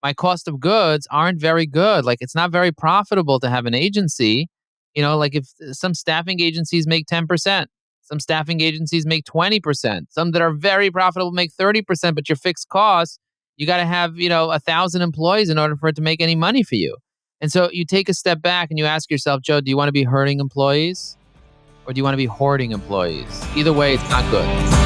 my cost of goods aren't very good. Like, it's not very profitable to have an agency. Like if some staffing agencies make 10%, some staffing agencies make 20%, some that are very profitable make 30%, but your fixed costs, you got to have, 1,000 employees in order for it to make any money for you. And so you take a step back and you ask yourself, Joe, do you want to be hurting employees or do you want to be hoarding employees? Either way, it's not good.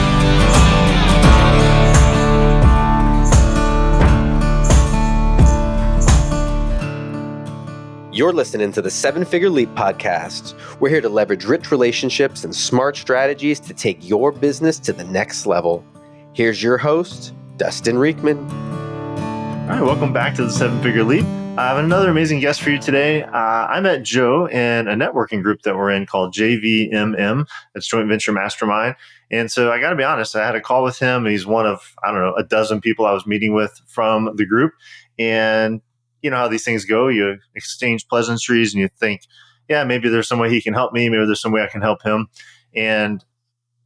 You're listening to the 7-Figure Leap podcast. We're here to leverage rich relationships and smart strategies to take your business to the next level. Here's your host, Dustin Rieckman. All right, welcome back to the 7-Figure Leap. I have another amazing guest for you today. I met Joe in a networking group that we're in called JVMM. It's Joint Venture Mastermind. And so I got to be honest, I had a call with him. He's one of, a dozen people I was meeting with from the group. And you know how these things go. You exchange pleasantries and you think, yeah, maybe there's some way he can help me. Maybe there's some way I can help him. And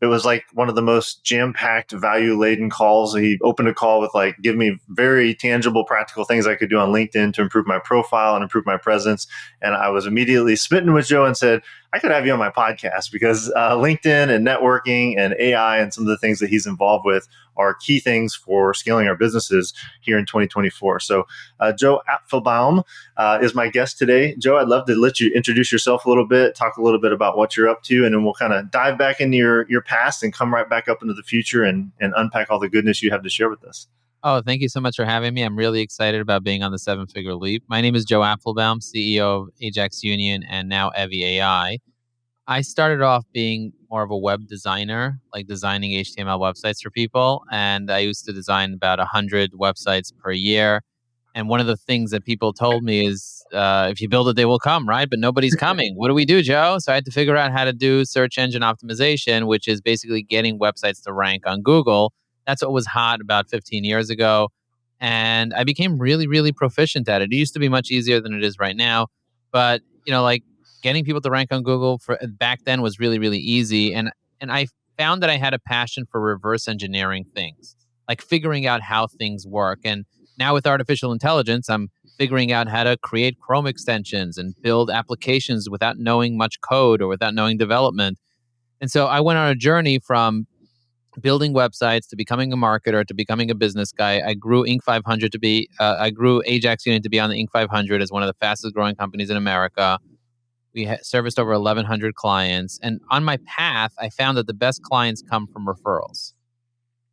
it was like one of the most jam-packed, value-laden calls. He opened a call with give me very tangible, practical things I could do on LinkedIn to improve my profile and improve my presence. And I was immediately smitten with Joe and said, I could have you on my podcast because LinkedIn and networking and AI and some of the things that he's involved with are key things for scaling our businesses here in 2024. So Joe Apfelbaum is my guest today. Joe, I'd love to let you introduce yourself a little bit, talk a little bit about what you're up to, and then we'll kind of dive back into your past and come right back up into the future and unpack all the goodness you have to share with us. Oh, thank you so much for having me. I'm really excited about being on the 7-Figure Leap. My name is Joe Apfelbaum, CEO of Ajax Union and now Evy AI. I started off being more of a web designer, like designing HTML websites for people. And I used to design about 100 websites per year. And one of the things that people told me is, if you build it, they will come, right? But nobody's coming. What do we do, Joe? So I had to figure out how to do search engine optimization, which is basically getting websites to rank on Google. That's what was hot about 15 years ago. And I became really, really proficient at it. It used to be much easier than it is right now. But, getting people to rank on Google back then was really, really easy. And I found that I had a passion for reverse engineering things, like figuring out how things work. And now with artificial intelligence, I'm figuring out how to create Chrome extensions and build applications without knowing much code or without knowing development. And so I went on a journey from building websites to becoming a marketer to becoming a business guy. I grew Inc. 500 I grew Ajax Union to be on the Inc. 500 as one of the fastest growing companies in America. We serviced over 1,100 clients. And on my path, I found that the best clients come from referrals.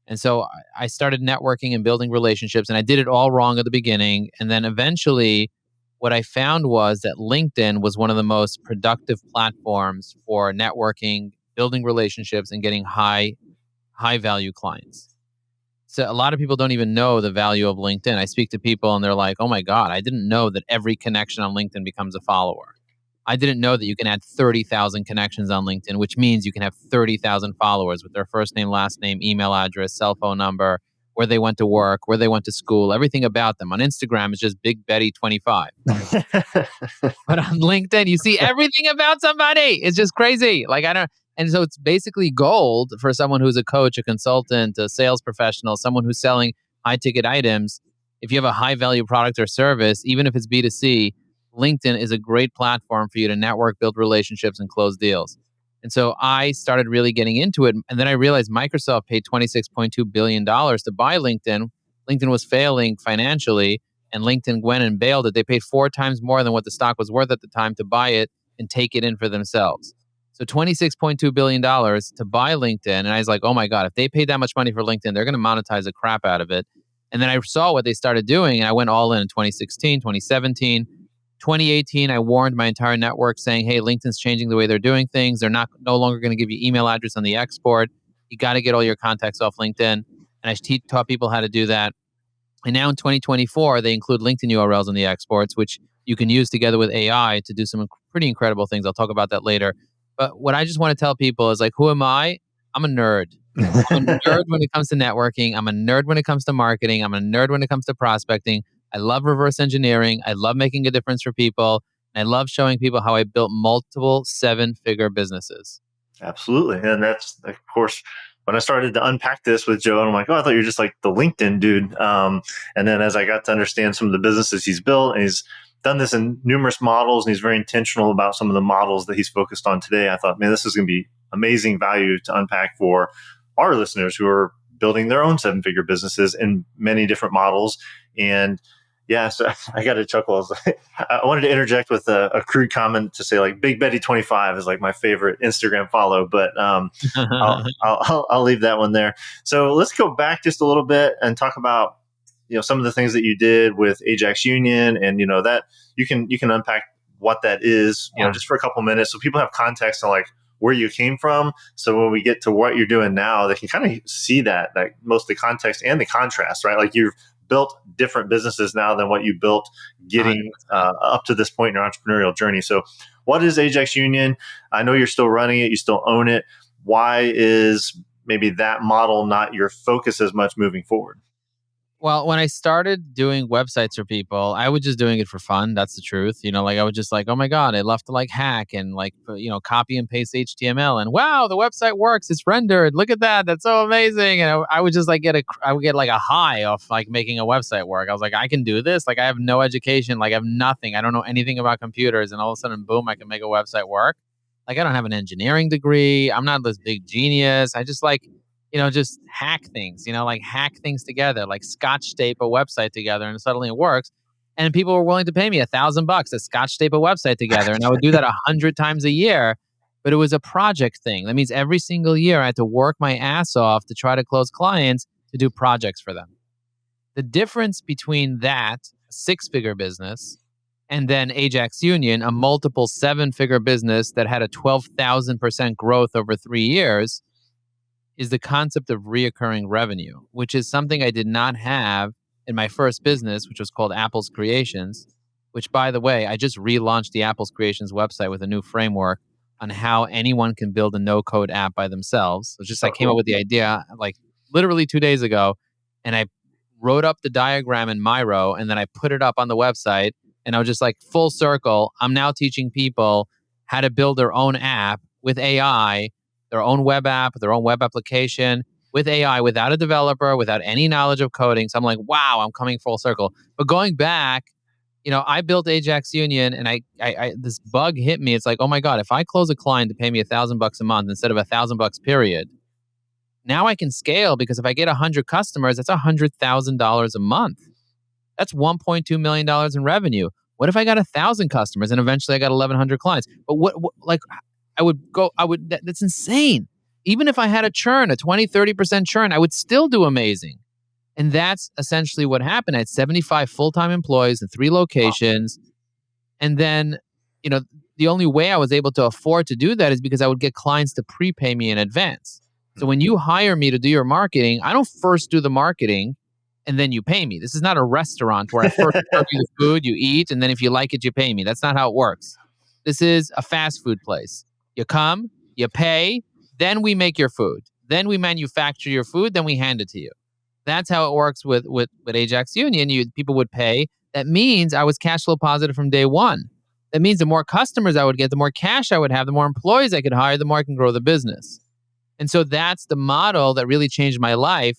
And so I started networking and building relationships, and I did it all wrong at the beginning. And then eventually, what I found was that LinkedIn was one of the most productive platforms for networking, building relationships, and getting high value clients. So a lot of people don't even know the value of LinkedIn. I speak to people and they're like, oh my God, I didn't know that every connection on LinkedIn becomes a follower. I didn't know that you can add 30,000 connections on LinkedIn, which means you can have 30,000 followers with their first name, last name, email address, cell phone number, where they went to work, where they went to school, everything about them. On Instagram, it's just Big Betty 25. But on LinkedIn, you see everything about somebody. It's just crazy. And so it's basically gold for someone who's a coach, a consultant, a sales professional, someone who's selling high ticket items. If you have a high value product or service, even if it's B2C, LinkedIn is a great platform for you to network, build relationships, and close deals. And so I started really getting into it. And then I realized Microsoft paid $26.2 billion to buy LinkedIn. LinkedIn was failing financially, and LinkedIn went and bailed it. They paid 4 times more than what the stock was worth at the time to buy it and take it in for themselves. So $26.2 billion to buy LinkedIn. And I was like, oh my God, if they paid that much money for LinkedIn, they're going to monetize the crap out of it. And then I saw what they started doing, and I went all in 2016, 2017. 2018, I warned my entire network saying, hey, LinkedIn's changing the way they're doing things. They're no longer going to give you email address on the export. You got to get all your contacts off LinkedIn. And I taught people how to do that. And now in 2024, they include LinkedIn URLs in the exports, which you can use together with AI to do some pretty incredible things. I'll talk about that later. But what I just want to tell people is who am I? I'm a nerd. I'm a nerd when it comes to networking. I'm a nerd when it comes to marketing. I'm a nerd when it comes to prospecting. I love reverse engineering. I love making a difference for people. And I love showing people how I built multiple 7-figure businesses. Absolutely. And that's, of course, when I started to unpack this with Joe, and I'm like, oh, I thought you were just like the LinkedIn dude. And then as I got to understand some of the businesses he's built, and he's done this in numerous models, and he's very intentional about some of the models that he's focused on today, I thought, man, this is going to be amazing value to unpack for our listeners who are building their own seven-figure businesses in many different models. And yeah, so I got a chuckle. I wanted to interject with a crude comment to say like Big Betty 25 is like my favorite Instagram follow, but I'll leave that one there. So let's go back just a little bit and talk about some of the things that you did with Ajax Union, and that you can unpack what that is, just for a couple minutes, so people have context on like where you came from. So when we get to what you're doing now, they can kind of see that most of the context and the contrast, right? Like you've built different businesses now than what you built getting up to this point in your entrepreneurial journey. So what is Ajax Union? I know you're still running it. You still own it. Why is maybe that model not your focus as much moving forward? Well, when I started doing websites for people, I was just doing it for fun. That's the truth. Like I was just like, oh my God, I love to like hack and like, copy and paste HTML, and wow, the website works. It's rendered. Look at that. That's so amazing. And I would just like I would get like a high off like making a website work. I was like, I can do this. Like I have no education. Like I have nothing. I don't know anything about computers. And all of a sudden, boom, I can make a website work. Like I don't have an engineering degree. I'm not this big genius. I just like, just hack things, like hack things together, like scotch tape a website together, and suddenly it works. And people were willing to pay me $1,000 to scotch tape a website together. And I would do that 100 times a year, but it was a project thing. That means every single year I had to work my ass off to try to close clients to do projects for them. The difference between that, a 6-figure business, and then Ajax Union, a multiple 7-figure business that had a 12,000% growth over 3 years, is the concept of reoccurring revenue, which is something I did not have in my first business, which was called Apple's Creations, which, by the way, I just relaunched the Apple's Creations website with a new framework on how anyone can build a no-code app by themselves. So I came up with the idea like literally 2 days ago, and I wrote up the diagram in Miro, and then I put it up on the website, and I was just like, full circle, I'm now teaching people how to build their own app with AI, their own web app, their own web application with AI, without a developer, without any knowledge of coding. So I'm like, wow, I'm coming full circle. But going back, I built Ajax Union, and I this bug hit me. It's like, oh my God, if I close a client to pay me $1,000 a month instead of $1,000 period, now I can scale, because if I get 100 customers, that's $100,000 a month. That's $1.2 million in revenue. What if I got 1,000 customers and eventually I got 1,100 clients? But that's insane. Even if I had a churn, a 20, 30% churn, I would still do amazing. And that's essentially what happened. I had 75 full-time employees in 3 locations. Wow. And then, the only way I was able to afford to do that is because I would get clients to prepay me in advance. So when you hire me to do your marketing, I don't first do the marketing and then you pay me. This is not a restaurant where I first serve you the food, you eat, and then if you like it, you pay me. That's not how it works. This is a fast food place. You come, you pay, then we make your food. Then we manufacture your food, then we hand it to you. That's how it works with Ajax Union. People would pay. That means I was cash flow positive from day one. That means the more customers I would get, the more cash I would have, the more employees I could hire, the more I can grow the business. And so that's the model that really changed my life.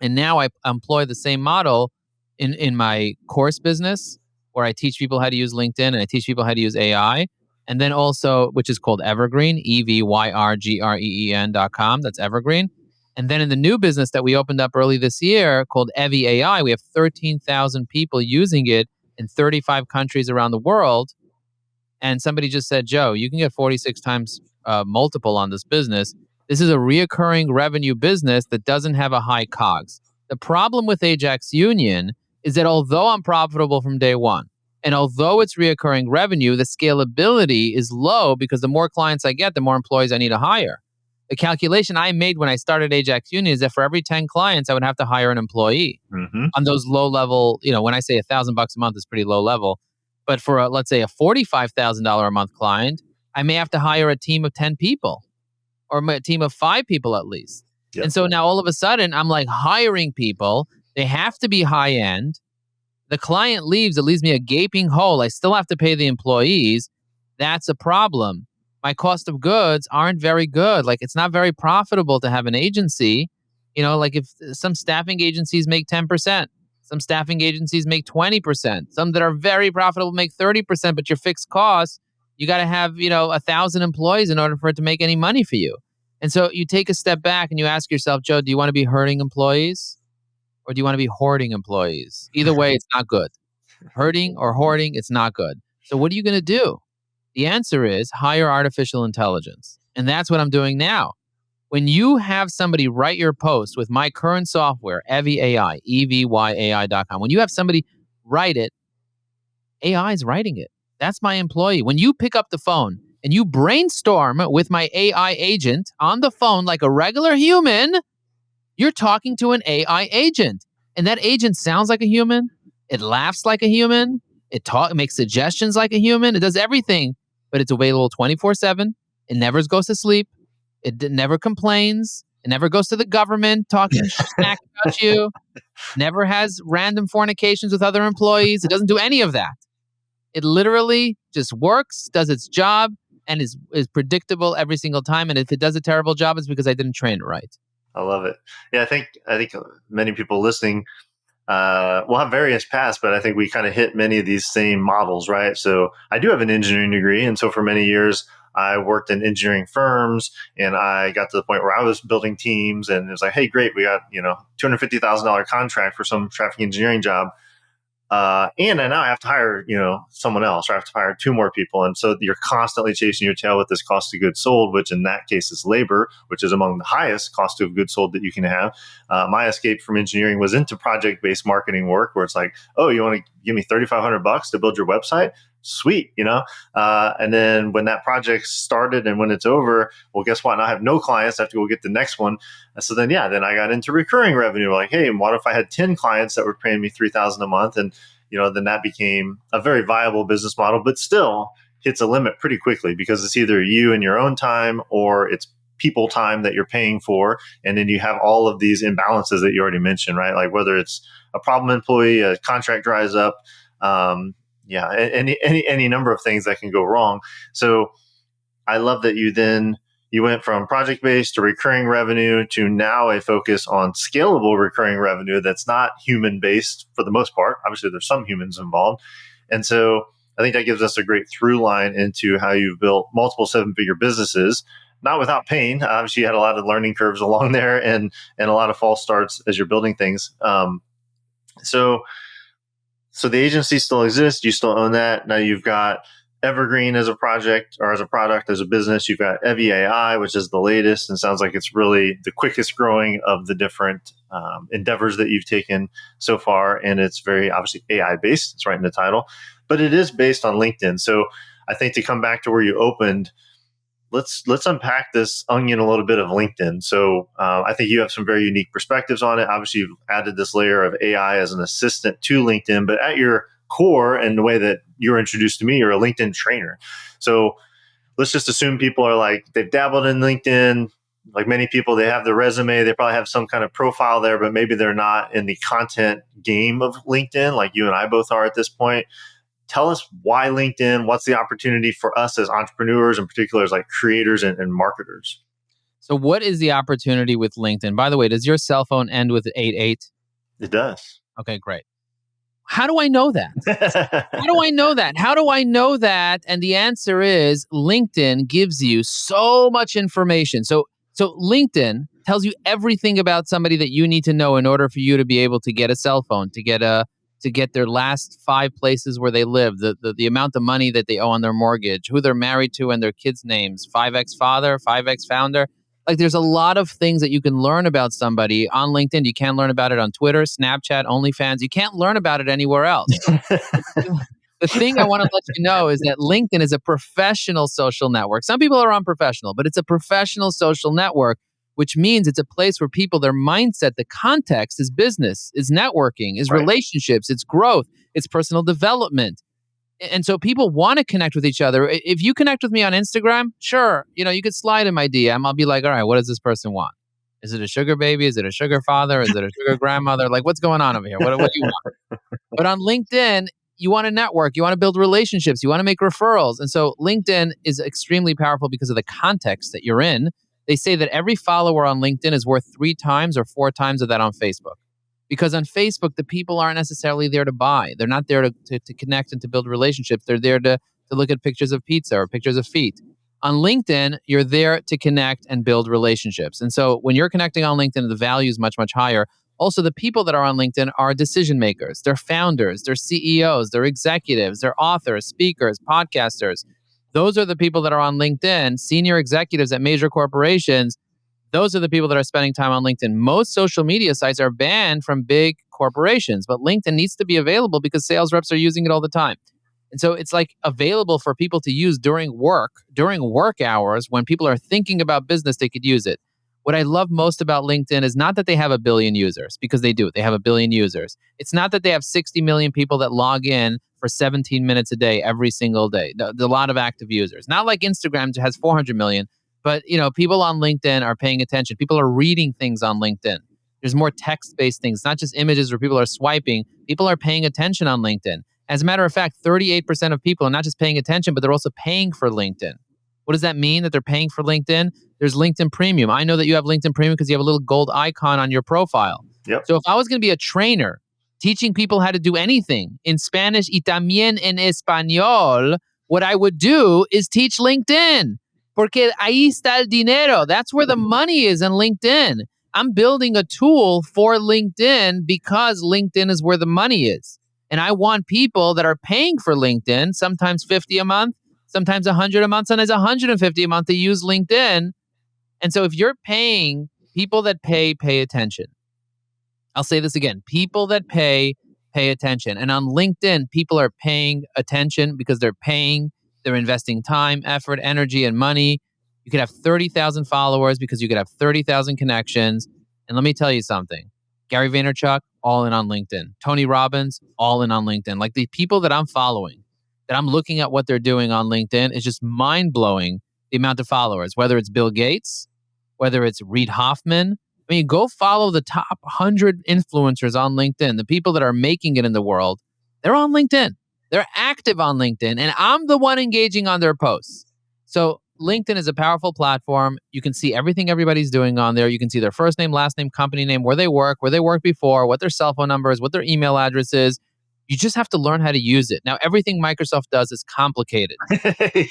And now I employ the same model in my course business, where I teach people how to use LinkedIn and I teach people how to use AI. And then also, which is called Evyrgeen, EVYRGREEN.com. That's Evyrgeen. And then in the new business that we opened up early this year called Evy AI, we have 13,000 people using it in 35 countries around the world. And somebody just said, Joe, you can get 46 times multiple on this business. This is a reoccurring revenue business that doesn't have a high COGS. The problem with Ajax Union is that although I'm profitable from day one, and although it's reoccurring revenue, the scalability is low, because the more clients I get, the more employees I need to hire. The calculation I made when I started Ajax Union is that for every 10 clients, I would have to hire an employee on those low level, when I say $1,000 a month is pretty low level, but for let's say a $45,000 a month client, I may have to hire a team of 10 people or a team of 5 people at least. Yep. And so now all of a sudden I'm like hiring people. They have to be high end. The client leaves, it leaves me a gaping hole. I still have to pay the employees. That's a problem. my cost of goods aren't very good. Like, it's not very profitable to have an agency. Like, if some staffing agencies make 10%, some staffing agencies make 20%, some that are very profitable make 30%, but your fixed costs, you got to have, 1,000 employees in order for it to make any money for you. And so you take a step back and you ask yourself, Joe, do you want to be hurting employees or do you want to be hoarding employees? Either way, it's not good. Hurting or hoarding, it's not good. So what are you going to do? The answer is hire artificial intelligence. And that's what I'm doing now. When you have somebody write your post with my current software, Evy AI, EVYAI.com, when you have somebody write it, AI is writing it. That's my employee. When you pick up the phone and you brainstorm with my AI agent on the phone like a regular human, you're talking to an AI agent. And that agent sounds like a human. It laughs like a human. It makes suggestions like a human. It does everything, but it's available 24/7. It never goes to sleep. It never complains. It never goes to the government talking smack about you. Never has random fornications with other employees. It doesn't do any of that. It literally just works, does its job, and is predictable every single time. And if it does a terrible job, it's because I didn't train it right. I love it. Yeah, I think many people listening will have various paths, but I think we kind of hit many of these same models, right? So I do have an engineering degree, and so for many years I worked in engineering firms, and I got to the point where I was building teams, and it was like, hey, great, we got $250,000 contract for some traffic engineering job. And now I have to hire, someone else, or I have to hire two more people. And so you're constantly chasing your tail with this cost of goods sold, which in that case is labor, which is among the highest cost of goods sold that you can have. My escape from engineering was into project-based marketing work, where it's like, oh, you want to give me $3,500 to build your website? Sweet, and then when that project started and when it's over, well, guess what? Now I have no clients. I have to go get the next one. So then I got into recurring revenue. Like, hey, what if I had 10 clients that were paying me $3,000 a month? And, then that became a very viable business model, but still hits a limit pretty quickly because it's either you and your own time or it's people time that you're paying for. And then you have all of these imbalances that you already mentioned, right? Like whether it's a problem employee, a contract dries up, any number of things that can go wrong. So I love that you went from project-based to recurring revenue to now a focus on scalable recurring revenue that's not human-based for the most part. Obviously, there's some humans involved. And so I think that gives us a great through line into how you've built multiple seven-figure businesses, not without pain. Obviously, you had a lot of learning curves along there and a lot of false starts as you're building things. So the agency still exists. You still own that. Now you've got Evyrgeen as a project or as a product, as a business. You've got Evy AI, which is the latest and sounds like it's really the quickest growing of the different endeavors that you've taken so far. And it's very obviously AI based. It's right in the title, but it is based on LinkedIn. So I think to come back to where you opened, let's unpack this onion a little bit of LinkedIn. So I think you have some very unique perspectives on it. Obviously, you've added this layer of AI as an assistant to LinkedIn, but at your core and the way that you're introduced to me, you're a LinkedIn trainer. So let's just assume people are like, they've dabbled in LinkedIn. Like many people, they have their resume, they probably have some kind of profile there, but maybe they're not in the content game of LinkedIn like you and I both are at this point. Tell us why LinkedIn, what's the opportunity for us as entrepreneurs, in particular as like creators and marketers? So what is the opportunity with LinkedIn? By the way, does your cell phone end with 88? It does. Okay, great. How do I know that? How do I know that? How do I know that? And the answer is LinkedIn gives you so much information. So LinkedIn tells you everything about somebody that you need to know in order for you to be able to get a cell phone, to get their last 5 places where they live, the amount of money that they owe on their mortgage, who they're married to and their kids' names, 5X father, 5X founder. Like there's a lot of things that you can learn about somebody on LinkedIn. You can't learn about it on Twitter, Snapchat, OnlyFans. You can't learn about it anywhere else. The thing I want to let you know is that LinkedIn is a professional social network. Some people are unprofessional, but it's a professional social network, which means it's a place where people, their mindset, the context is business, is networking, is relationships, it's growth, it's personal development. And so people want to connect with each other. If you connect with me on Instagram, sure, you could slide in my DM. I'll be like, all right, what does this person want? Is it a sugar baby? Is it a sugar father? Is it a sugar grandmother? Like, what's going on over here? What do you want? But on LinkedIn, you want to network, you want to build relationships, you want to make referrals. And so LinkedIn is extremely powerful because of the context that you're in. They say that every follower on LinkedIn is worth 3 times or 4 times of that on Facebook. Because on Facebook, the people aren't necessarily there to buy. They're not there to connect and to build relationships. They're there to look at pictures of pizza or pictures of feet. On LinkedIn, you're there to connect and build relationships. And so when you're connecting on LinkedIn, the value is much, much higher. Also, the people that are on LinkedIn are decision makers. They're founders, they're CEOs, they're executives, they're authors, speakers, podcasters. Those are the people that are on LinkedIn, senior executives at major corporations. Those are the people that are spending time on LinkedIn. Most social media sites are banned from big corporations, but LinkedIn needs to be available because sales reps are using it all the time. And so it's like available for people to use during work hours when people are thinking about business, they could use it. What I love most about LinkedIn is not that they have 1 billion users, because they do. They have 1 billion users. It's not that they have 60 million people that log in for 17 minutes a day every single day. There's a lot of active users. Not like Instagram has 400 million, but people on LinkedIn are paying attention. People are reading things on LinkedIn. There's more text-based things, not just images where people are swiping. People are paying attention on LinkedIn. As a matter of fact, 38% of people are not just paying attention, but they're also paying for LinkedIn. What does that mean that they're paying for LinkedIn? There's LinkedIn Premium. I know that you have LinkedIn Premium because you have a little gold icon on your profile. Yep. So if I was going to be a trainer teaching people how to do anything in Spanish y también en español, what I would do is teach LinkedIn. Porque ahí está el dinero. That's where the money is in LinkedIn. I'm building a tool for LinkedIn because LinkedIn is where the money is. And I want people that are paying for LinkedIn, sometimes 50 a month, sometimes 100 a month, sometimes 150 a month to use LinkedIn. And so if you're paying, people that pay attention. I'll say this again. People that pay attention. And on LinkedIn, people are paying attention because they're investing time, effort, energy, and money. You could have 30,000 followers because you could have 30,000 connections. And let me tell you something. Gary Vaynerchuk, all in on LinkedIn. Tony Robbins, all in on LinkedIn. Like the people that I'm following, that I'm looking at what they're doing on LinkedIn is just mind-blowing, the amount of followers, whether it's Bill Gates, whether it's Reid Hoffman. I mean, go follow the top 100 influencers on LinkedIn, the people that are making it in the world. They're on LinkedIn. They're active on LinkedIn, and I'm the one engaging on their posts. So LinkedIn is a powerful platform. You can see everything everybody's doing on there. You can see their first name, last name, company name, where they worked before, what their cell phone number is, what their email address is. You just have to learn how to use it. Now, everything Microsoft does is complicated.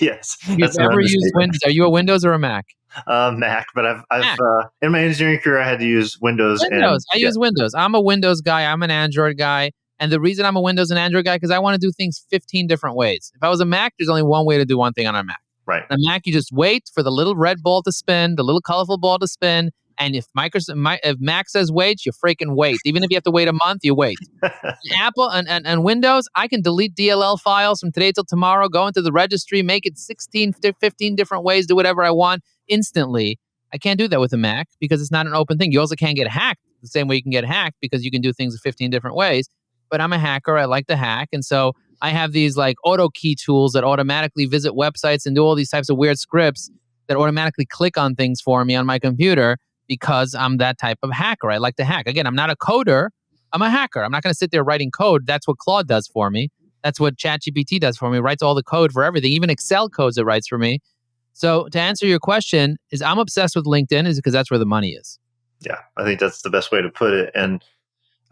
Yes. You've ever used Windows? Are you a Windows or a Mac? Mac, but I've Mac. In my engineering career, I had to use Windows. I use Windows. I'm a Windows guy. I'm an Android guy. And the reason I'm a Windows and Android guy, because I want to do things 15 different ways. If I was a Mac, there's only one way to do one thing on a Mac. Right. On a Mac, you just wait for the little red ball to spin, the little colorful ball to spin. And if Mac says wait, you freaking wait. Even if you have to wait a month, you wait. Apple and Windows, I can delete DLL files from today till tomorrow, go into the registry, make it 16, 15 different ways, do whatever I want instantly. I can't do that with a Mac because it's not an open thing. You also can't get hacked the same way you can get hacked because you can do things 15 different ways. But I'm a hacker. I like to hack. And so I have these like auto key tools that automatically visit websites and do all these types of weird scripts that automatically click on things for me on my computer because I'm that type of hacker. I like to hack. Again, I'm not a coder. I'm a hacker. I'm not going to sit there writing code. That's what Claude does for me. That's what ChatGPT does for me. It writes all the code for everything, even Excel codes it writes for me. So to answer your question, is I'm obsessed with LinkedIn is because that's where the money is. Yeah, I think that's the best way to put it. And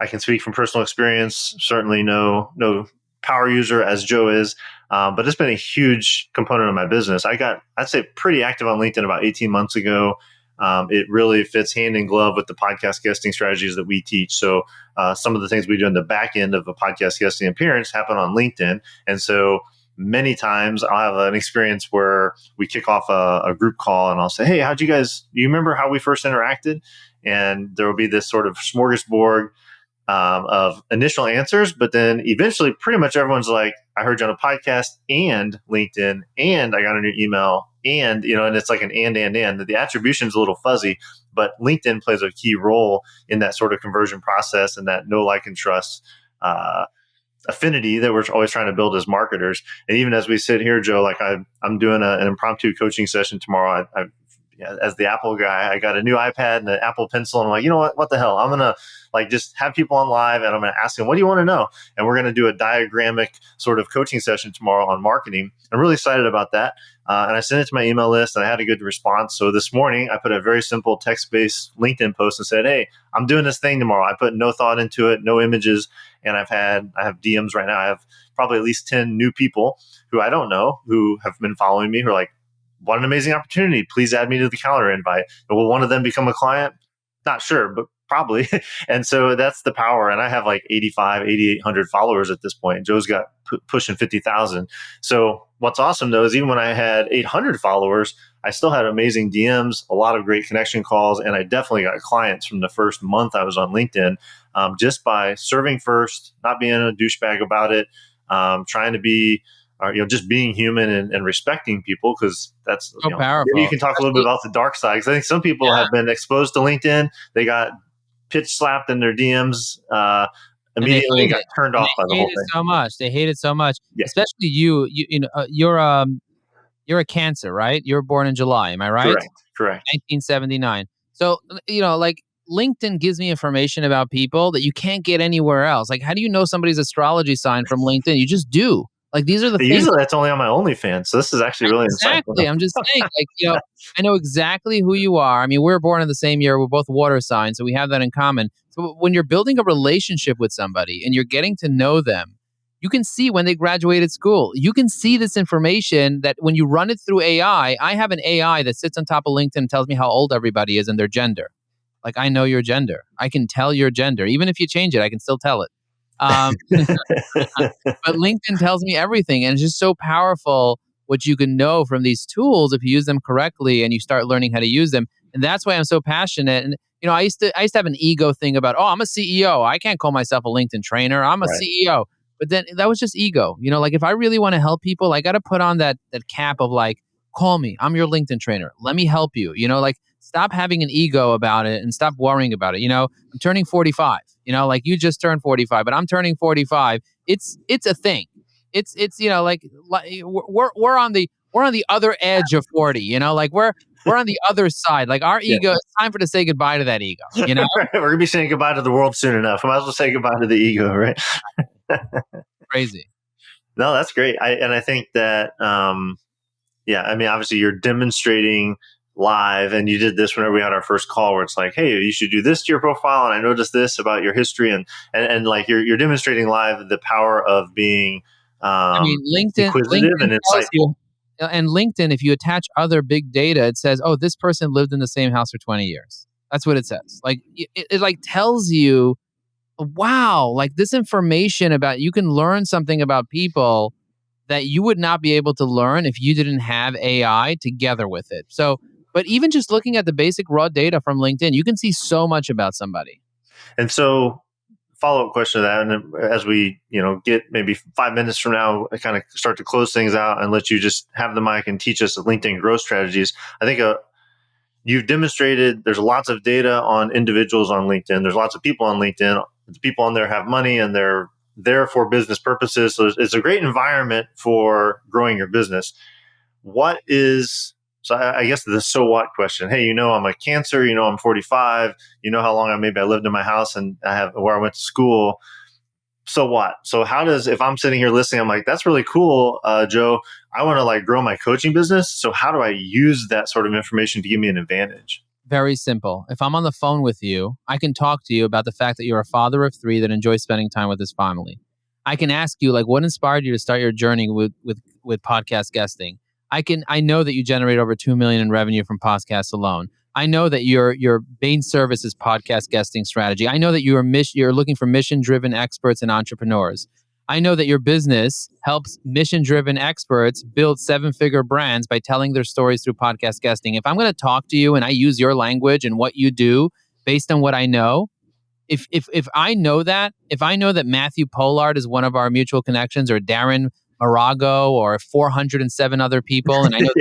I can speak from personal experience. Certainly no power user as Joe is, but it's been a huge component of my business. I'd say pretty active on LinkedIn about 18 months ago. It really fits hand in glove with the podcast guesting strategies that we teach. So some of the things we do in the back end of a podcast guesting appearance happen on LinkedIn. And so many times I'll have an experience where we kick off a group call and I'll say, hey, do you remember how we first interacted? And there will be this sort of smorgasbord of initial answers, but then eventually pretty much everyone's like, I heard you on a podcast and LinkedIn and I got a new email and it's like an and. The attribution is a little fuzzy, but LinkedIn plays a key role in that sort of conversion process and that know, like, and trust affinity that we're always trying to build as marketers. And even as we sit here, Joe, like I'm doing an impromptu coaching session tomorrow. as the Apple guy, I got a new iPad and an Apple Pencil, and I'm like, you know what the hell? I'm gonna like just have people on live, and I'm gonna ask them, what do you want to know? And we're gonna do a diagrammic sort of coaching session tomorrow on marketing. I'm really excited about that. And I sent it to my email list, and I had a good response. So this morning, I put a very simple text-based LinkedIn post and said, hey, I'm doing this thing tomorrow. I put no thought into it, no images, and I have DMs right now. I have probably at least 10 new people who I don't know who have been following me who are like, what an amazing opportunity. Please add me to the calendar invite. And will one of them become a client? Not sure, but probably. And so that's the power. And I have like 8,800 followers at this point. Joe's got pushing 50,000. So what's awesome though is even when I had 800 followers, I still had amazing DMs, a lot of great connection calls, and I definitely got clients from the first month I was on LinkedIn, just by serving first, not being a douchebag about it, trying to be, just being human and respecting people, because that's So powerful. Maybe you can talk a little bit about the dark side, because I think some people have been exposed to LinkedIn. They got pitch slapped in their DMs immediately, got turned off by the whole thing. So much. They hate it so much. Yeah. Especially you. You're a Cancer, right? You were born in July. Am I right? Correct. 1979. So like LinkedIn gives me information about people that you can't get anywhere else. Like, how do you know somebody's astrology sign from LinkedIn? You just do. Like, these are the things. Usually that's only on my OnlyFans. So this is actually really insightful. Exactly. I'm just saying, I know exactly who you are. I mean, we were born in the same year. We're both water signs, so we have that in common. So when you're building a relationship with somebody and you're getting to know them, you can see when they graduated school. You can see this information that when you run it through AI, I have an AI that sits on top of LinkedIn and tells me how old everybody is and their gender. Like, I know your gender. I can tell your gender. Even if you change it, I can still tell it. But LinkedIn tells me everything, and it's just so powerful what you can know from these tools if you use them correctly and you start learning how to use them. And that's why I'm so passionate. And I used to have an ego thing about, I'm a CEO. I can't call myself a LinkedIn trainer. I'm a CEO. But then that was just ego. Like, if I really want to help people, I got to put on that cap of like, call me. I'm your LinkedIn trainer. Let me help you. Like, stop having an ego about it and stop worrying about it. I'm turning 45. Like, you just turned 45, but I'm turning 45. It's a thing. It's like we're on the other edge of 40. Like, we're on the other side. Like, our ego. It's time for to say goodbye to that ego. We're gonna be saying goodbye to the world soon enough. We might as well say goodbye to the ego, right? Crazy. No, that's great. I think that I mean, obviously you're demonstrating live, and you did this whenever we had our first call where it's like, hey, you should do this to your profile, and I noticed this about your history, and like you're demonstrating live the power of being LinkedIn, inquisitive and insightful. And LinkedIn, if you attach other big data, it says, oh, this person lived in the same house for 20 years. That's what it says. Like, it like tells you, wow, like this information about, you can learn something about people that you would not be able to learn if you didn't have AI together with it. So, but even just looking at the basic raw data from LinkedIn, you can see so much about somebody. And so, follow-up question to that, and as we get maybe 5 minutes from now, I kind of start to close things out and let you just have the mic and teach us the LinkedIn growth strategies. I think you've demonstrated there's lots of data on individuals on LinkedIn. There's lots of people on LinkedIn. The people on there have money and they're there for business purposes. So it's a great environment for growing your business. So I guess the so what question. Hey, I'm a Cancer, I'm 45, how long I lived in my house and I have where I went to school. So what? So if I'm sitting here listening, I'm like, that's really cool, Joe. I want to like grow my coaching business. So how do I use that sort of information to give me an advantage? Very simple. If I'm on the phone with you, I can talk to you about the fact that you're a father of 3 that enjoys spending time with his family. I can ask you, like, what inspired you to start your journey with podcast guesting? I know that you generate over $2 million in revenue from podcasts alone. I know that your main service is podcast guesting strategy. I know that you're looking for mission-driven experts and entrepreneurs. I know that your business helps mission-driven experts build 7-figure brands by telling their stories through podcast guesting. If I'm going to talk to you and I use your language and what you do based on what I know, if I know that Matthew Pollard is one of our mutual connections, or Darren Marago, or 407 other people, and I know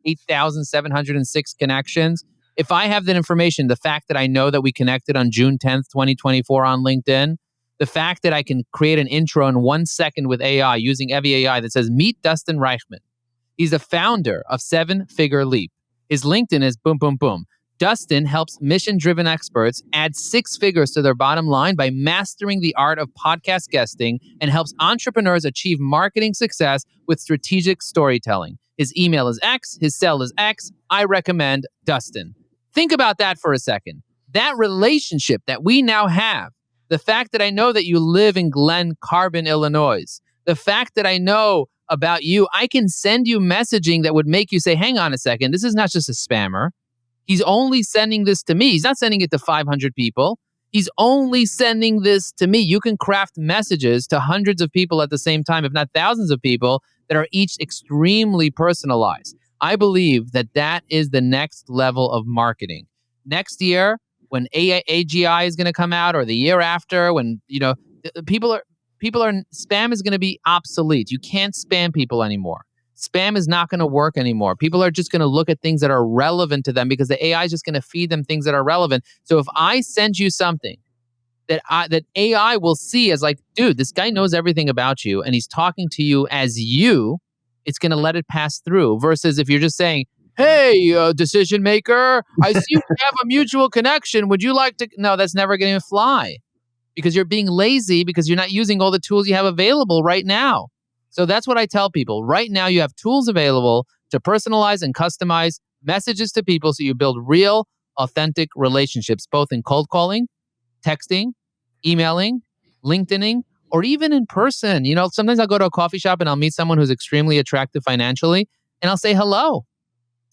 8,706 connections. If I have that information, the fact that I know that we connected on June 10th, 2024 on LinkedIn, the fact that I can create an intro in 1 second with AI using Evy AI that says, meet Dustin Reichman. He's the founder of 7-Figure Leap. His LinkedIn is boom, boom, boom. Dustin helps mission-driven experts add 6 figures to their bottom line by mastering the art of podcast guesting and helps entrepreneurs achieve marketing success with strategic storytelling. His email is X, his cell is X. I recommend Dustin. Think about that for a second. That relationship that we now have, the fact that I know that you live in Glen Carbon, Illinois, the fact that I know about you, I can send you messaging that would make you say, hang on a second, this is not just a spammer. He's only sending this to me. He's not sending it to 500 people. He's only sending this to me. You can craft messages to hundreds of people at the same time, if not thousands of people, that are each extremely personalized. I believe that that is the next level of marketing. Next year, when AGI is going to come out, or the year after, when people are spam is going to be obsolete. You can't spam people anymore. Spam is not going to work anymore. People are just going to look at things that are relevant to them because the AI is just going to feed them things that are relevant. So if I send you something that AI will see as like, dude, this guy knows everything about you and he's talking to you as you, it's going to let it pass through. Versus if you're just saying, hey, decision maker, I see we have a mutual connection. Would you like to? No, that's never going to fly because you're being lazy because you're not using all the tools you have available right now. So that's what I tell people. Right now, you have tools available to personalize and customize messages to people so you build real, authentic relationships, both in cold calling, texting, emailing, LinkedIning, or even in person. Sometimes I'll go to a coffee shop and I'll meet someone who's extremely attractive financially, and I'll say, hello,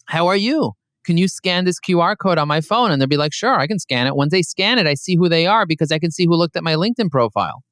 how are you? Can you scan this QR code on my phone? And they'll be like, sure, I can scan it. When they scan it, I see who they are because I can see who looked at my LinkedIn profile.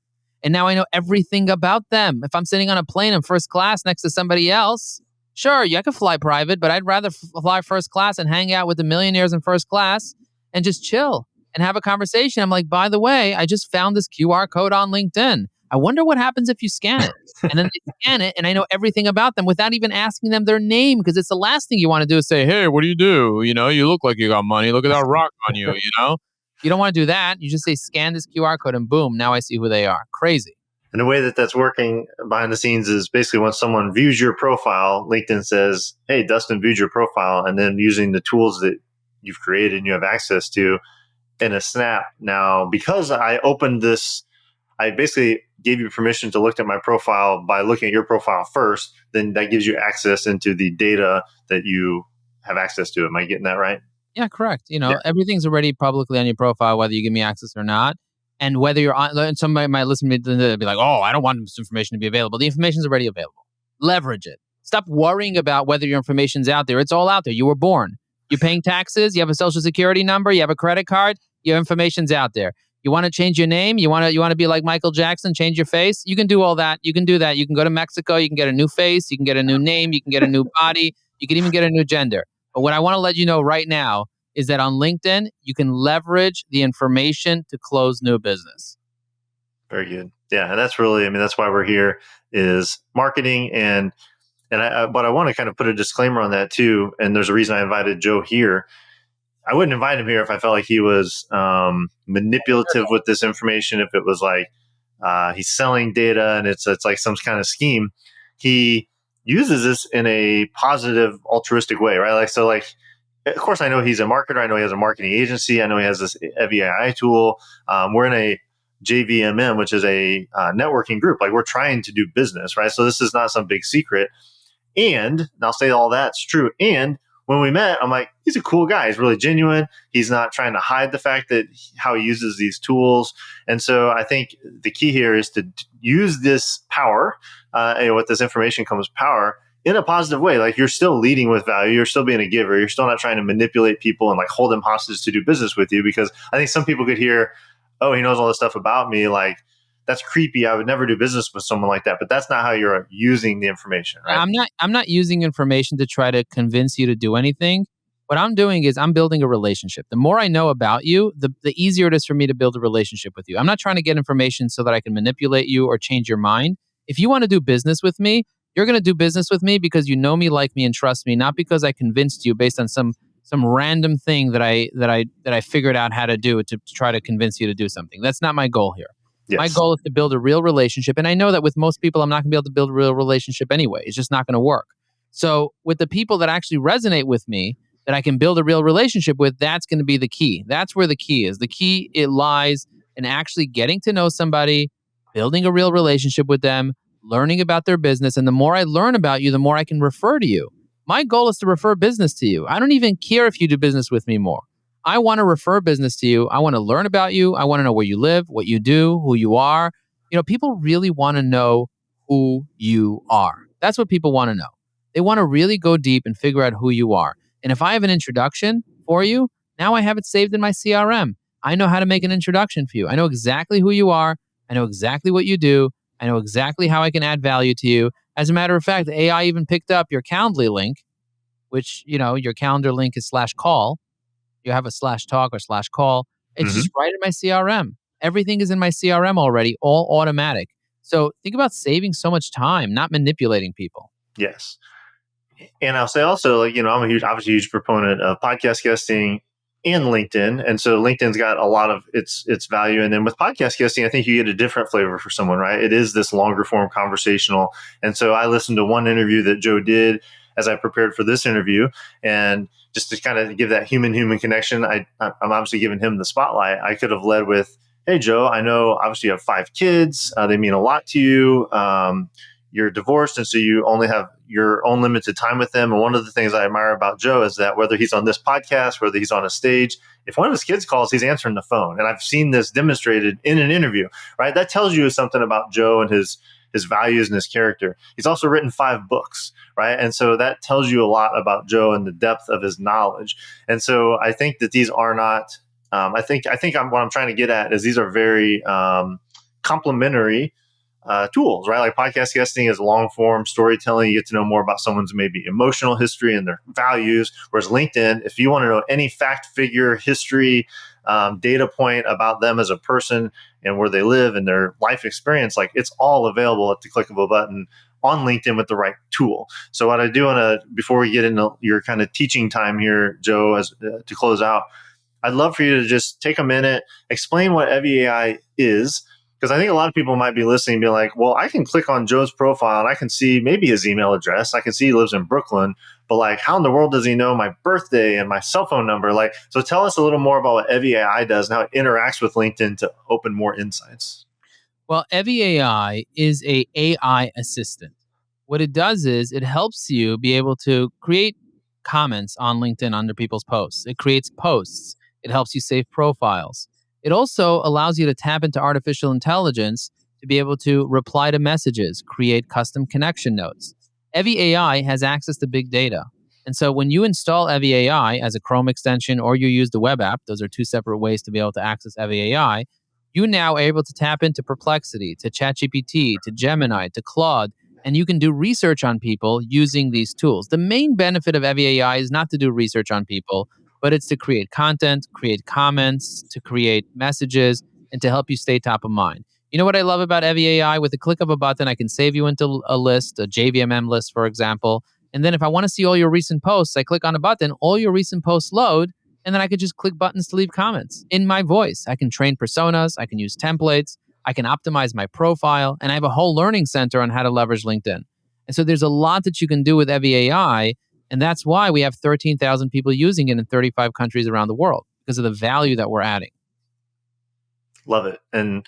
And now I know everything about them. If I'm sitting on a plane in first class next to somebody else, sure, I could fly private, but I'd rather fly first class and hang out with the millionaires in first class and just chill and have a conversation. I'm like, by the way, I just found this QR code on LinkedIn. I wonder what happens if you scan it. And then they scan it and I know everything about them without even asking them their name, because it's the last thing you want to do is say, hey, what do? You look like you got money. Look at that rock on you, You don't want to do that. You just say, scan this QR code and boom, now I see who they are. Crazy. And the way that that's working behind the scenes is basically when someone views your profile, LinkedIn says, hey, Dustin viewed your profile. And then using the tools that you've created and you have access to in a snap. Now, because I opened this, I basically gave you permission to look at my profile by looking at your profile first. Then that gives you access into the data that you have access to. Am I getting that right? Yeah, correct. Everything's already publicly on your profile, whether you give me access or not. And whether you're on, and somebody might listen to me and be like, oh, I don't want this information to be available. The information's already available. Leverage it. Stop worrying about whether your information's out there. It's all out there. You were born. You're paying taxes. You have a social security number. You have a credit card. Your information's out there. You want to change your name? You want to be like Michael Jackson, change your face? You can do all that. You can do that. You can go to Mexico. You can get a new face. You can get a new name. You can get a new body. You can even get a new gender. But what I want to let you know right now is that on LinkedIn, you can leverage the information to close new business. Very good. Yeah, and that's really, that's why we're here, is marketing. But I want to kind of put a disclaimer on that too. And there's a reason I invited Joe here. I wouldn't invite him here if I felt like he was manipulative with this information. If it was like he's selling data and it's like some kind of scheme. He uses this in a positive, altruistic way, right? Of course, I know he's a marketer. I know he has a marketing agency. I know he has this AI tool. We're in a JVMM, which is a networking group. Like, we're trying to do business, right? So this is not some big secret. And I'll say all that's true. And when we met, I'm like, he's a cool guy. He's really genuine. He's not trying to hide the fact that how he uses these tools. And so I think the key here is to use this power, with this information comes power, in a positive way. Like, you're still leading with value. You're still being a giver. You're still not trying to manipulate people and like hold them hostage to do business with you. Because I think some people could hear, oh, he knows all this stuff about me. Like, that's creepy. I would never do business with someone like that. But that's not how you're using the information, right? I'm not using information to try to convince you to do anything. What I'm doing is I'm building a relationship. The more I know about you, the easier it is for me to build a relationship with you. I'm not trying to get information so that I can manipulate you or change your mind. If you want to do business with me, you're going to do business with me because you know me, like me, and trust me, not because I convinced you based on some random thing that I figured out how to do to try to convince you to do something. That's not my goal here. Yes. My goal is to build a real relationship. And I know that with most people, I'm not going to be able to build a real relationship anyway. It's just not going to work. So with the people that actually resonate with me, that I can build a real relationship with, that's going to be the key. That's where the key is. The key, it lies in actually getting to know somebody, building a real relationship with them, learning about their business. And the more I learn about you, the more I can refer to you. My goal is to refer business to you. I don't even care if you do business with me more. I want to refer business to you. I want to learn about you. I want to know where you live, what you do, who you are. People really want to know who you are. That's what people want to know. They want to really go deep and figure out who you are. And if I have an introduction for you, now I have it saved in my CRM. I know how to make an introduction for you. I know exactly who you are. I know exactly what you do. I know exactly how I can add value to you. As a matter of fact, the AI even picked up your Calendly link, which, your calendar link is /call. You have a /talk or /call. It's just right in my CRM. Everything is in my CRM already, all automatic. So think about saving so much time, not manipulating people. Yes. And I'll say also, I'm obviously a huge proponent of podcast guesting and LinkedIn. And so LinkedIn's got a lot of its value. And then with podcast guesting, I think you get a different flavor for someone, right? It is this longer form conversational. And so I listened to one interview that Joe did as I prepared for this interview. And just to kind of give that human connection, I'm obviously giving him the spotlight. I could have led with, hey, Joe, I know obviously you have 5 kids. They mean a lot to you. You're divorced, and so you only have your own limited time with them. And one of the things I admire about Joe is that whether he's on this podcast, whether he's on a stage, if one of his kids calls, he's answering the phone. And I've seen this demonstrated in an interview, right? That tells you something about Joe and his values and his character. He's also written 5 books, right? And so that tells you a lot about Joe and the depth of his knowledge. And so I think that these are not, what I'm trying to get at is these are very complementary tools, right? Like podcast guesting is long form storytelling. You get to know more about someone's maybe emotional history and their values. Whereas LinkedIn, if you want to know any fact, figure, history, data point about them as a person and where they live and their life experience, like it's all available at the click of a button on LinkedIn with the right tool. So what I do before we get into your kind of teaching time here, Joe, to close out, I'd love for you to just take a minute, explain what EvyAI is. Because I think a lot of people might be listening and be like, well, I can click on Joe's profile and I can see maybe his email address. I can see he lives in Brooklyn, but like, how in the world does he know my birthday and my cell phone number? Like, so tell us a little more about what EvyAI does and how it interacts with LinkedIn to open more insights. Well, EvyAI is a AI assistant. What it does is it helps you be able to create comments on LinkedIn under people's posts. It creates posts. It helps you save profiles. It also allows you to tap into artificial intelligence to be able to reply to messages, create custom connection notes. EvyAI has access to big data. And so when you install EvyAI as a Chrome extension or you use the web app, those are 2 separate ways to be able to access EvyAI, you now are able to tap into Perplexity, to ChatGPT, to Gemini, to Claude, and you can do research on people using these tools. The main benefit of EvyAI is not to do research on people, but it's to create content, create comments, to create messages, and to help you stay top of mind. You know what I love about EvyAI? With the click of a button, I can save you into a list, a JVMM list, for example. And then if I want to see all your recent posts, I click on a button, all your recent posts load, and then I could just click buttons to leave comments in my voice. I can train personas, I can use templates, I can optimize my profile, and I have a whole learning center on how to leverage LinkedIn. And so there's a lot that you can do with EvyAI. And that's why we have 13,000 people using it in 35 countries around the world, because of the value that we're adding. Love it. And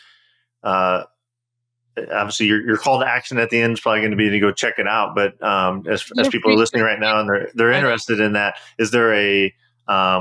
obviously your call to action at the end is probably going to be to go check it out. But as people are listening right now and they're interested in that, is there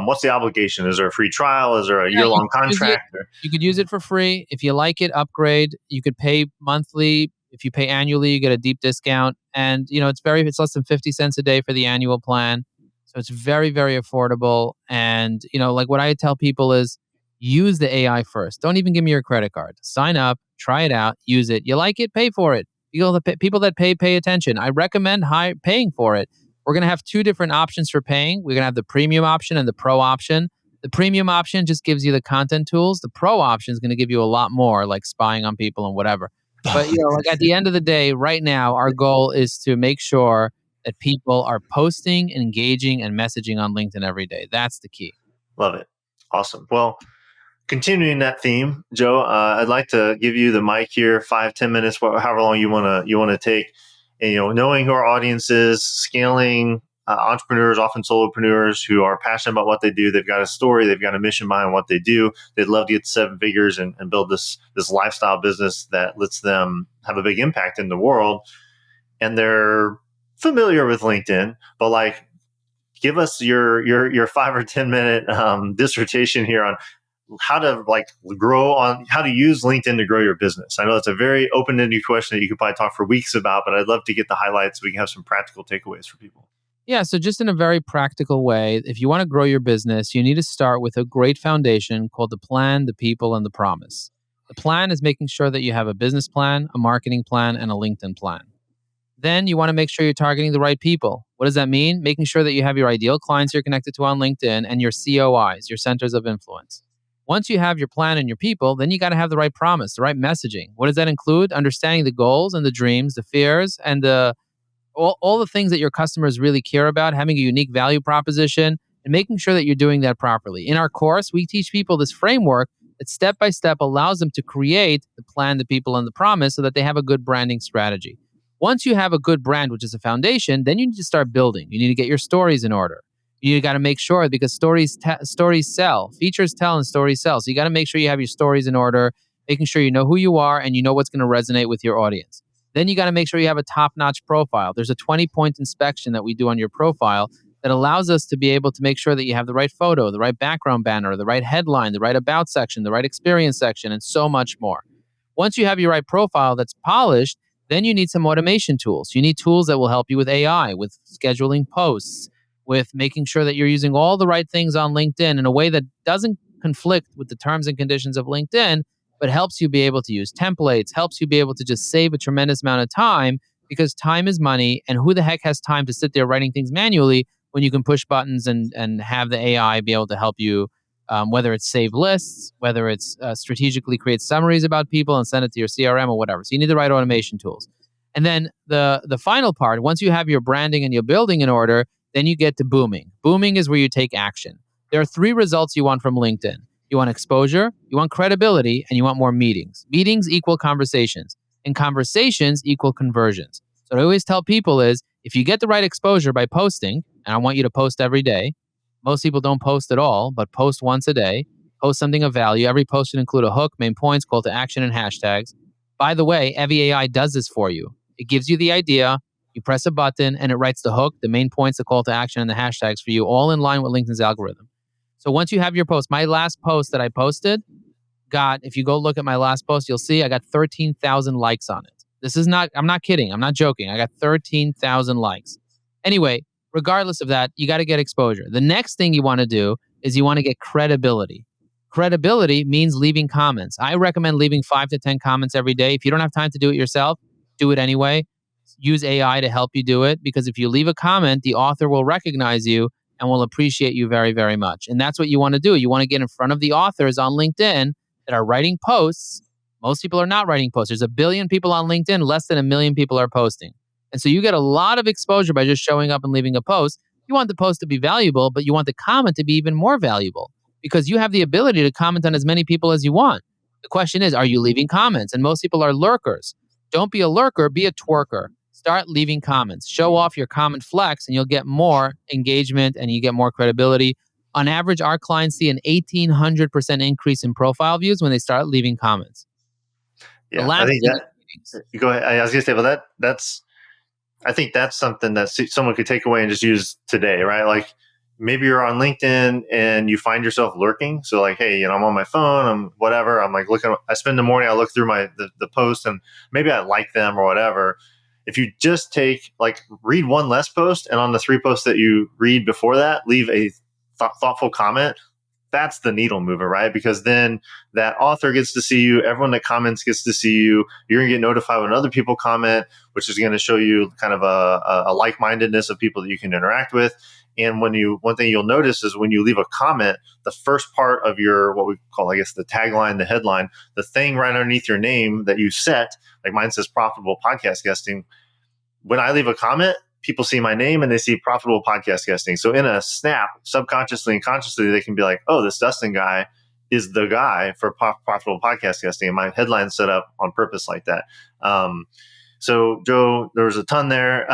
what's the obligation? Is there a free trial? Is there a year-long contract? You could use it for free. If you like it, upgrade. You could pay monthly. If you pay annually, you get a deep discount. And, it's less than 50 cents a day for the annual plan. So it's very, very affordable. And, like what I tell people is use the AI first. Don't even give me your credit card. Sign up, try it out, use it. You like it, pay for it. People that pay attention. I recommend paying for it. We're going to have 2 different options for paying. We're going to have the premium option and the pro option. The premium option just gives you the content tools. The pro option is going to give you a lot more, like spying on people and whatever. But like at the end of the day, right now, our goal is to make sure that people are posting, engaging, and messaging on LinkedIn every day. That's the key. Love it. Awesome. Well, continuing that theme, Joe, I'd like to give you the mic here, 5-10 minutes, however long you want to take. And, knowing who our audience is, scaling entrepreneurs, often solopreneurs, who are passionate about what they do. They've got a story, they've got a mission behind what they do. They'd love to get to 7 figures and build this lifestyle business that lets them have a big impact in the world. And they're familiar with LinkedIn, but like, give us your 5 or 10 minute dissertation here on how to how to use LinkedIn to grow your business. I know it's a very open-ended question that you could probably talk for weeks about, but I'd love to get the highlights so we can have some practical takeaways for people. Yeah, so just in a very practical way, if you want to grow your business, you need to start with a great foundation called the plan, the people, and the promise. The plan is making sure that you have a business plan, a marketing plan, and a LinkedIn plan. Then you want to make sure you're targeting the right people. What does that mean? Making sure that you have your ideal clients you're connected to on LinkedIn and your COIs, your centers of influence. Once you have your plan and your people, then you got to have the right promise, the right messaging. What does that include? Understanding the goals and the dreams, the fears, and all the things that your customers really care about, having a unique value proposition, and making sure that you're doing that properly. In our course, we teach people this framework that step by step allows them to create the plan, the people, and the promise so that they have a good branding strategy. Once you have a good brand, which is a foundation, then you need to start building. You need to get your stories in order. You got to make sure, because stories sell, features tell, and stories sell. So you got to make sure you have your stories in order, making sure you know who you are and you know what's going to resonate with your audience. Then you got to make sure you have a top-notch profile. There's a 20-point inspection that we do on your profile that allows us to be able to make sure that you have the right photo, the right background banner, the right headline, the right about section, the right experience section, and so much more. Once you have your right profile that's polished, then you need some automation tools. You need tools that will help you with AI, with scheduling posts, with making sure that you're using all the right things on LinkedIn in a way that doesn't conflict with the terms and conditions of LinkedIn, but helps you be able to use templates, helps you be able to just save a tremendous amount of time, because time is money, and who the heck has time to sit there writing things manually when you can push buttons and have the AI be able to help you, whether it's save lists, whether it's strategically create summaries about people and send it to your CRM or whatever. So you need the right automation tools. And then the final part, once you have your branding and your building in order, then you get to booming. Booming is where you take action. There are 3 results you want from LinkedIn. You want exposure, you want credibility, and you want more meetings. Meetings equal conversations, and conversations equal conversions. So what I always tell people is, if you get the right exposure by posting, and I want you to post every day. Most people don't post at all, but post once a day. Post something of value. Every post should include a hook, main points, call to action, and hashtags. By the way, EvyAI does this for you. It gives you the idea, you press a button, and it writes the hook, the main points, the call to action, and the hashtags for you, all in line with LinkedIn's algorithm. So once you have your post, my last post that I posted if you go look at my last post, you'll see I got 13,000 likes on it. I'm not kidding. I'm not joking. I got 13,000 likes. Anyway, regardless of that, you got to get exposure. The next thing you want to do is you want to get credibility. Credibility means leaving comments. I recommend leaving 5 to 10 comments every day. If you don't have time to do it yourself, do it anyway. Use AI to help you do it, because if you leave a comment, the author will recognize you and will appreciate you very, very much. And that's what you want to do. You want to get in front of the authors on LinkedIn that are writing posts. Most people are not writing posts. There's 1 billion people on LinkedIn, less than 1 million people are posting. And so you get a lot of exposure by just showing up and leaving a post. You want the post to be valuable, but you want the comment to be even more valuable, because you have the ability to comment on as many people as you want. The question is, are you leaving comments? And most people are lurkers. Don't be a lurker, be a twerker. Start leaving comments. Show off your comment flex, and you'll get more engagement and you get more credibility. On average, our clients see an 1,800% increase in profile views when they start leaving comments. Yeah, I think that. Go ahead. I was going to say, well, I think that's something that someone could take away and just use today, right? Like, maybe you're on LinkedIn and you find yourself lurking. So like, hey, I'm on my phone, I'm whatever. I'm like I spend the morning, I look through the posts and maybe I like them or whatever. If you just read one less post, and on the 3 posts that you read before that, leave a thoughtful comment, that's the needle mover, right? Because then that author gets to see you, everyone that comments gets to see you, you're going to get notified when other people comment, which is going to show you kind of a like-mindedness of people that you can interact with. And one thing you'll notice is when you leave a comment, the first part of your, what we call, I guess, the tagline, the headline, the thing right underneath your name that you set, like mine says profitable podcast guesting. When I leave a comment, people see my name and they see profitable podcast guesting. So in a snap, subconsciously and consciously, they can be like, oh, this Dustin guy is the guy for profitable podcast guesting. And my headline's set up on purpose like that. So Joe, there was a ton there.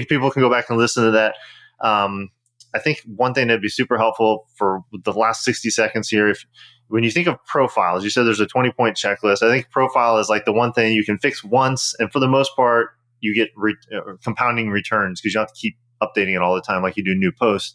People can go back and listen to that. I think one thing that'd be super helpful for the last 60 seconds here, if when you think of profiles, you said there's a 20-point checklist. I think profile is like the one thing you can fix once, and for the most part, you get compounding returns because you don't have to keep updating it all the time like you do new posts.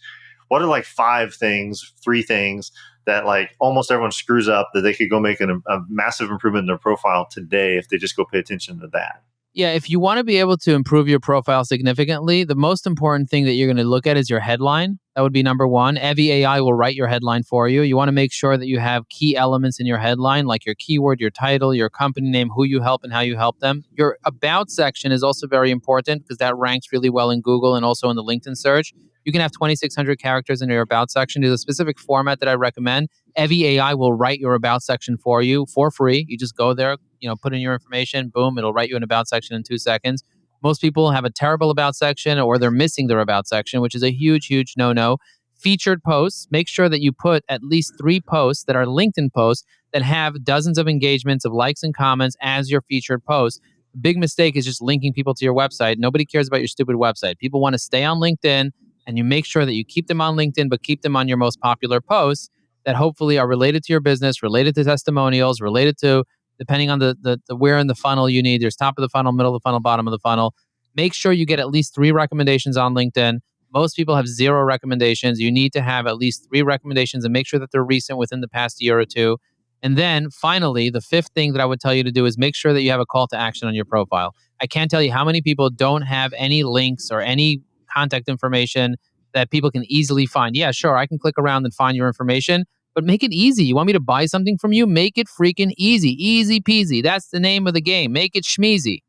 What are like 3 things that like almost everyone screws up that they could go make a massive improvement in their profile today if they just go pay attention to that? Yeah, if you want to be able to improve your profile significantly, the most important thing that you're going to look at is your headline. That would be number one. Evy AI will write your headline for you. You want to make sure that you have key elements in your headline, like your keyword, your title, your company name, who you help, and how you help them. Your about section is also very important because that ranks really well in Google and also in the LinkedIn search. You can have 2,600 characters in your about section. There's a specific format that I recommend. Evy AI will write your about section for you for free. You just go there, put in your information, boom, it'll write you an about section in 2 seconds. Most people have a terrible about section or they're missing their about section, which is a huge, huge no-no. Featured posts, make sure that you put at least 3 posts that are LinkedIn posts that have dozens of engagements of likes and comments as your featured posts. The big mistake is just linking people to your website. Nobody cares about your stupid website. People want to stay on LinkedIn, and you make sure that you keep them on LinkedIn, but keep them on your most popular posts that hopefully are related to your business, related to testimonials, related to, depending on the where in the funnel you need. There's top of the funnel, middle of the funnel, bottom of the funnel. Make sure you get at least 3 recommendations on LinkedIn. Most people have 0 recommendations. You need to have at least 3 recommendations and make sure that they're recent within the past year or 2. And then finally, the 5th thing that I would tell you to do is make sure that you have a call to action on your profile. I can't tell you how many people don't have any links or any contact information that people can easily find. Yeah, sure, I can click around and find your information, but make it easy. You want me to buy something from you? Make it freaking easy. Easy peasy. That's the name of the game. Make it schmeezy.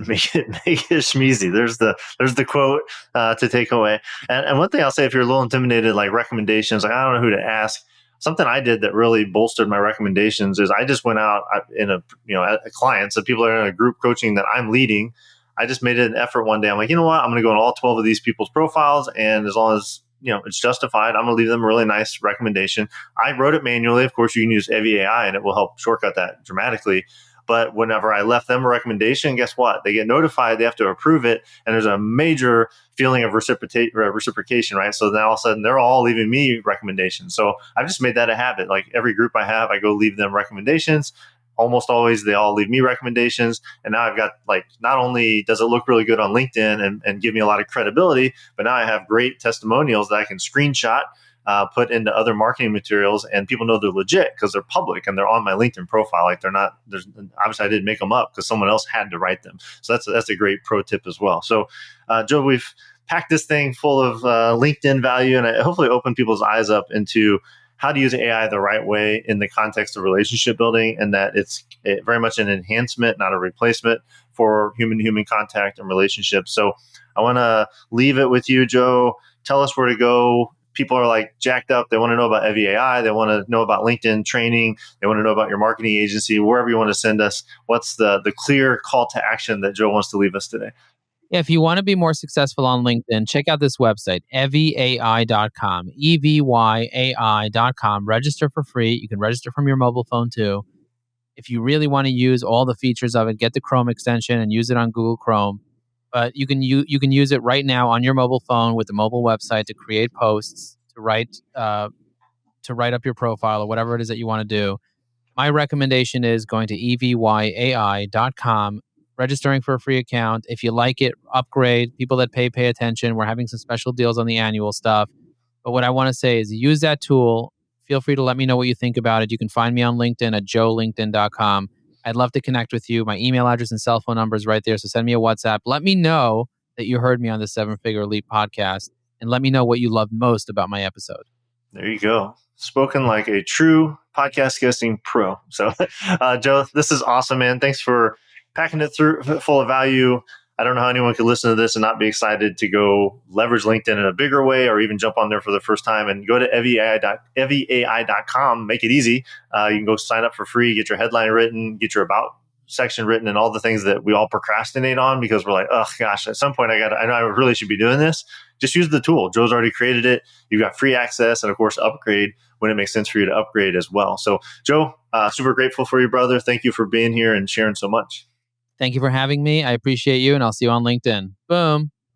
Make it schmeezy. There's the quote to take away. And one thing I'll say, if you're a little intimidated, like recommendations, like I don't know who to ask. Something I did that really bolstered my recommendations is I just went out in a clients, so people are in a group coaching that I'm leading. I just made it an effort one day. I'm like, you know what? I'm going to go on all 12 of these people's profiles, and as long as it's justified, I'm going to leave them a really nice recommendation. I wrote it manually. Of course, you can use Evy AI, and it will help shortcut that dramatically. But whenever I left them a recommendation, guess what? They get notified, they have to approve it, and there's a major feeling of reciprocation, right? So then all of a sudden, they're all leaving me recommendations. So I've just made that a habit. Like every group I have, I go leave them recommendations. Almost always, they all leave me recommendations. And now I've got, like, not only does it look really good on LinkedIn and give me a lot of credibility, but now I have great testimonials that I can screenshot, put into other marketing materials, and people know they're legit because they're public and they're on my LinkedIn profile. Like they're not, there's obviously I didn't make them up because someone else had to write them. So that's a great pro tip as well. So Joe, we've packed this thing full of LinkedIn value, and I hopefully open people's eyes up into how to use AI the right way in the context of relationship building, and that it's very much an enhancement, not a replacement for human-to-human contact and relationships. So I want to leave it with you, Joe. Tell us where to go. People are like jacked up. They want to know about Evy AI. They want to know about LinkedIn training. They want to know about your marketing agency, wherever you want to send us. What's the clear call to action that Joe wants to leave us today? If you want to be more successful on LinkedIn, check out this website, evyai.com, evyai.com. Register for free. You can register from your mobile phone too. If you really want to use all the features of it, get the Chrome extension and use it on Google Chrome. But you can use it right now on your mobile phone with the mobile website to create posts, to write up your profile or whatever it is that you want to do. My recommendation is going to evyai.com, registering for a free account. If you like it, upgrade. People that pay attention. We're having some special deals on the annual stuff. But what I want to say is use that tool. Feel free to let me know what you think about it. You can find me on LinkedIn at joelinkedin.com. I'd love to connect with you. My email address and cell phone number is right there. So send me a WhatsApp. Let me know that you heard me on the 7-Figure Leap podcast, and let me know what you loved most about my episode. There you go. Spoken like a true podcast guesting pro. So, Joe, this is awesome, man. Thanks for packing it through full of value. I don't know how anyone could listen to this and not be excited to go leverage LinkedIn in a bigger way, or even jump on there for the first time. And go to evyai.com. Make it easy. You can go sign up for free, get your headline written, get your about section written, and all the things that we all procrastinate on because we're like, oh gosh, at some point I know I really should be doing this. Just use the tool. Joe's already created it. You've got free access, and of course, upgrade when it makes sense for you to upgrade as well. So, Joe, super grateful for you, brother. Thank you for being here and sharing so much. Thank you for having me. I appreciate you, and I'll see you on LinkedIn. Boom.